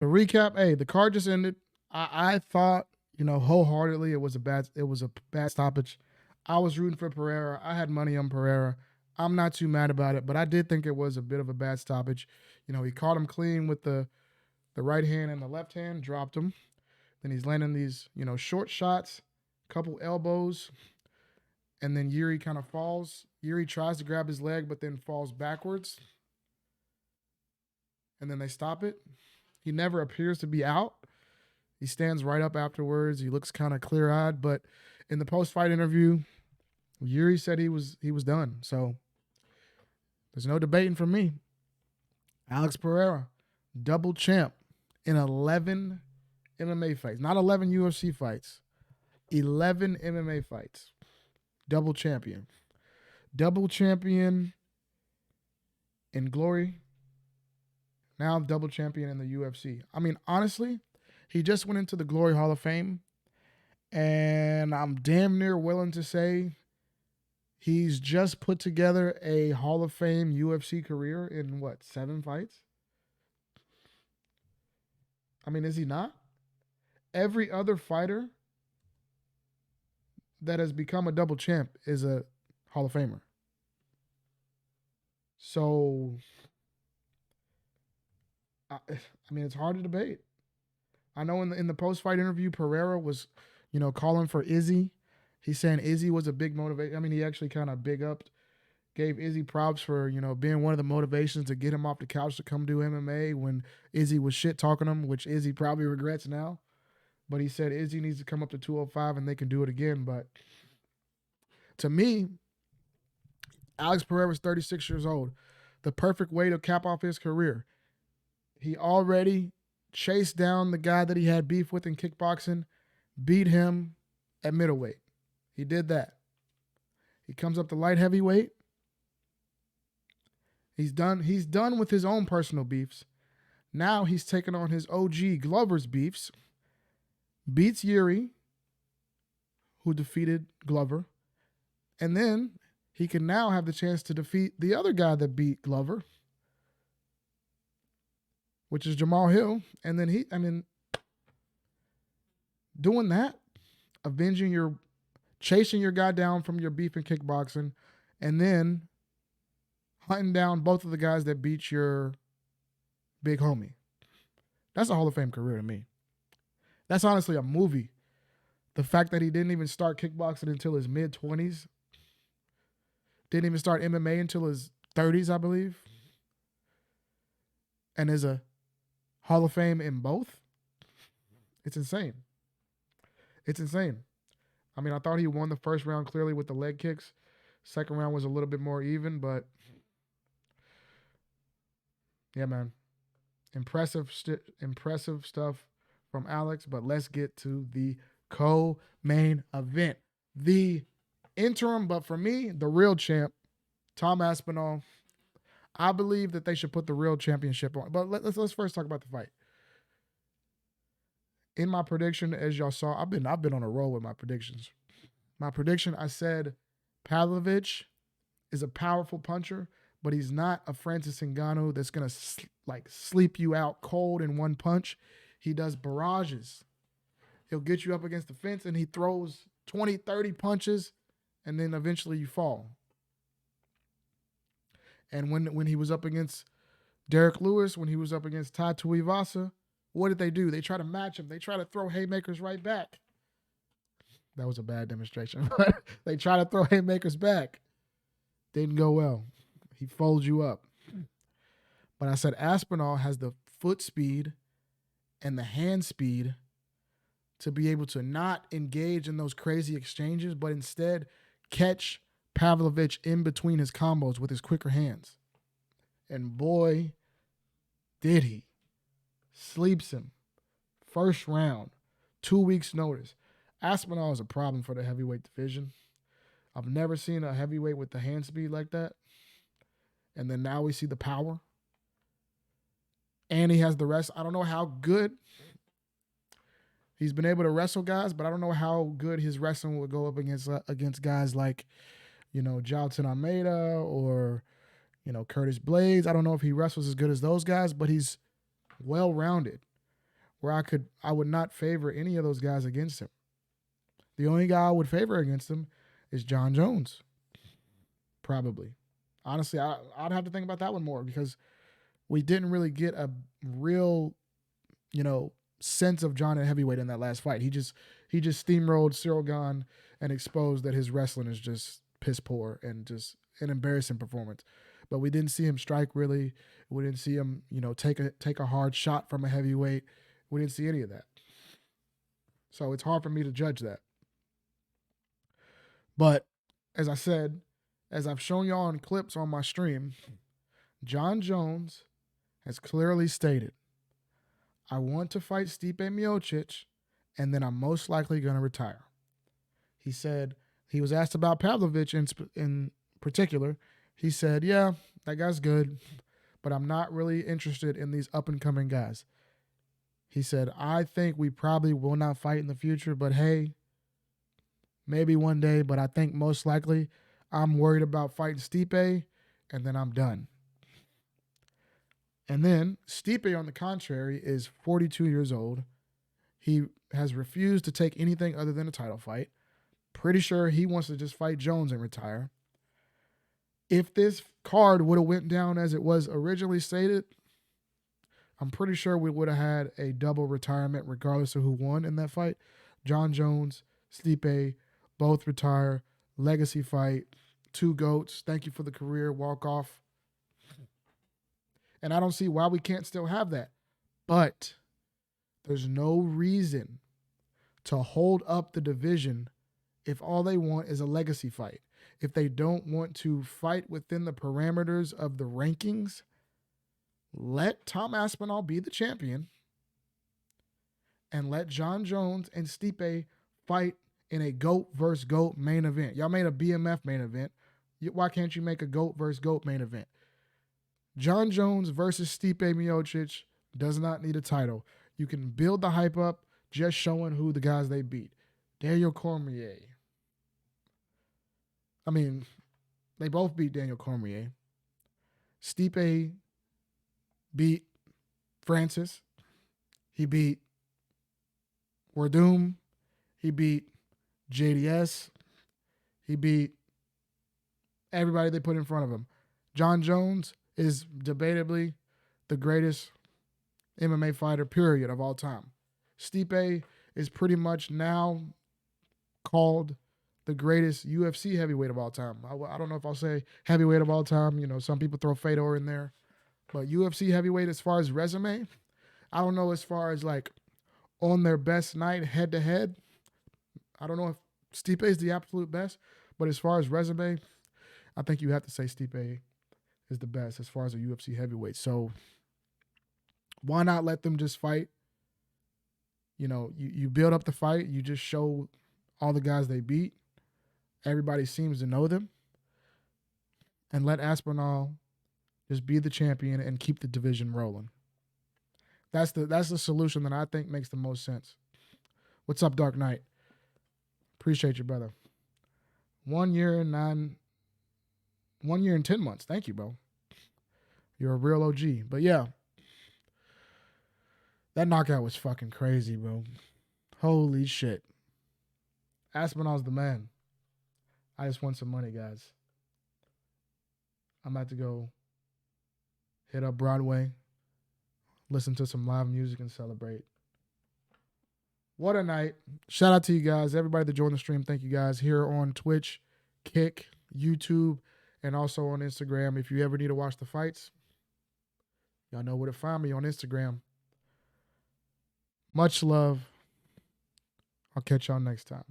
The recap, hey, the card just ended. I thought, wholeheartedly it was a bad stoppage. I was rooting for Pereira. I had money on Pereira. I'm not too mad about it, but I did think it was a bit of a bad stoppage. He caught him clean with the right hand and the left hand, dropped him. Then he's landing these, short shots, couple elbows, and then Yuri kind of falls. Yuri tries to grab his leg, but then falls backwards, and then they stop it. He never appears to be out. He stands right up afterwards. He looks kind of clear eyed, but in the post fight interview, Yuri said he was done. So there's no debating from me. Alex Pereira, double champ in 11 MMA fights, not 11 UFC fights, 11 MMA fights. Double champion. Double champion in glory. Now double champion in the UFC. I mean, honestly, he just went into the Glory Hall of Fame, and I'm damn near willing to say he's just put together a Hall of Fame UFC career in what, 7 fights? I mean, is he not? Every other fighter that has become a double champ is a Hall of Famer. So, I mean, it's hard to debate. I know in the post fight interview, Pereira was, calling for Izzy. He's saying Izzy was a big motivation. I mean, he actually kind of big upped, gave Izzy props for, being one of the motivations to get him off the couch to come do MMA when Izzy was shit talking him, which Izzy probably regrets now. But he said Izzy needs to come up to 205 and they can do it again. But to me, Alex Pereira was 36 years old. The perfect way to cap off his career. He already chased down the guy that he had beef with in kickboxing, beat him at middleweight. He did that. He comes up to light heavyweight. He's done with his own personal beefs. Now he's taking on his OG Glover's beefs. Beats Yuri, who defeated Glover. And then he can now have the chance to defeat the other guy that beat Glover, which is Jamal Hill. And then doing that, chasing your guy down from your beef in kickboxing, and then hunting down both of the guys that beat your big homie. That's a Hall of Fame career to me. That's honestly a movie. The fact that he didn't even start kickboxing until his mid-20s. Didn't even start MMA until his 30s, I believe. And is a Hall of Fame in both. It's insane. It's insane. I mean, I thought he won the first round clearly with the leg kicks. Second round was a little bit more even, but yeah, man. Impressive stuff from Alex, but let's get to the co-main event. The interim, but for me, the real champ, Tom Aspinall. I believe that they should put the real championship on. But let's first talk about the fight. In my prediction, as y'all saw, I've been on a roll with my predictions. My prediction, I said Pavlovich is a powerful puncher, but he's not a Francis Ngannou that's gonna sleep you out cold in one punch. He does barrages. He'll get you up against the fence and he throws 20, 30 punches, and then eventually you fall. And when he was up against Derek Lewis, when he was up against Tai Tuivasa, what did they do? They try to match him. They try to throw haymakers right back. That was a bad demonstration. But they try to throw haymakers back. Didn't go well. He folds you up. But I said Aspinall has the foot speed and the hand speed to be able to not engage in those crazy exchanges, but instead catch Pavlovich in between his combos with his quicker hands. And boy, did he. Sleeps him. First round. 2 weeks notice. Aspinall is a problem for the heavyweight division. I've never seen a heavyweight with the hand speed like that. And then now we see the power. And he has the rest. I don't know how good he's been able to wrestle guys, but I don't know how good his wrestling will go up against guys like, Jailton Almeida or, Curtis Blades. I don't know if he wrestles as good as those guys, but he's well-rounded. where I would not favor any of those guys against him. The only guy I would favor against him is John Jones. Probably. Honestly, I'd have to think about that one more because we didn't really get a real, sense of John at heavyweight in that last fight. He just steamrolled Cyril Gane and exposed that his wrestling is just piss poor and just an embarrassing performance. But we didn't see him strike really. We didn't see him, take a hard shot from a heavyweight. We didn't see any of that. So it's hard for me to judge that. But as I said, as I've shown y'all in clips on my stream, John Jones has clearly stated, I want to fight Stipe Miocic, and then I'm most likely going to retire. He said, he was asked about Pavlovich in particular. He said, yeah, that guy's good, but I'm not really interested in these up-and-coming guys. He said, I think we probably will not fight in the future, but hey, maybe one day, but I think most likely I'm worried about fighting Stipe, and then I'm done. And then Stipe, on the contrary, is 42 years old. He has refused to take anything other than a title fight. Pretty sure he wants to just fight Jones and retire. If this card would have went down as it was originally stated, I'm pretty sure we would have had a double retirement regardless of who won in that fight. John Jones, Stipe, both retire. Legacy fight. 2 GOATs. Thank you for the career. Walk off. And I don't see why we can't still have that. But there's no reason to hold up the division if all they want is a legacy fight. If they don't want to fight within the parameters of the rankings, let Tom Aspinall be the champion and let John Jones and Stipe fight in a GOAT versus GOAT main event. Y'all made a BMF main event. Why can't you make a GOAT versus GOAT main event? John Jones versus Stipe Miocic does not need a title. You can build the hype up just showing who the guys they beat. Daniel Cormier. I mean, they both beat Daniel Cormier. Stipe beat Francis. He beat Werdum. He beat JDS. He beat everybody they put in front of him. John Jones is debatably the greatest MMA fighter, period, of all time. Stipe is pretty much now called the greatest UFC heavyweight of all time. I don't know if I'll say heavyweight of all time. Some people throw Fedor in there. But UFC heavyweight as far as resume, I don't know as far as like on their best night head-to-head. I don't know if Stipe is the absolute best. But as far as resume, I think you have to say Stipe is the best as far as a UFC heavyweight. So why not let them just fight? You build up the fight. You just show all the guys they beat. Everybody seems to know them. And let Aspinall just be the champion and keep the division rolling. That's the solution that I think makes the most sense. What's up, Dark Knight? Appreciate you, brother. 1 year and 10 months. Thank you, bro. You're a real OG. But yeah, that knockout was fucking crazy, bro. Holy shit. Aspinall's the man. I just want some money, guys. I'm about to go hit up Broadway, listen to some live music, and celebrate. What a night. Shout out to you guys. Everybody that joined the stream, thank you guys. Here on Twitch, Kick, YouTube, and also on Instagram. If you ever need to watch the fights, y'all know where to find me on Instagram. Much love. I'll catch y'all next time.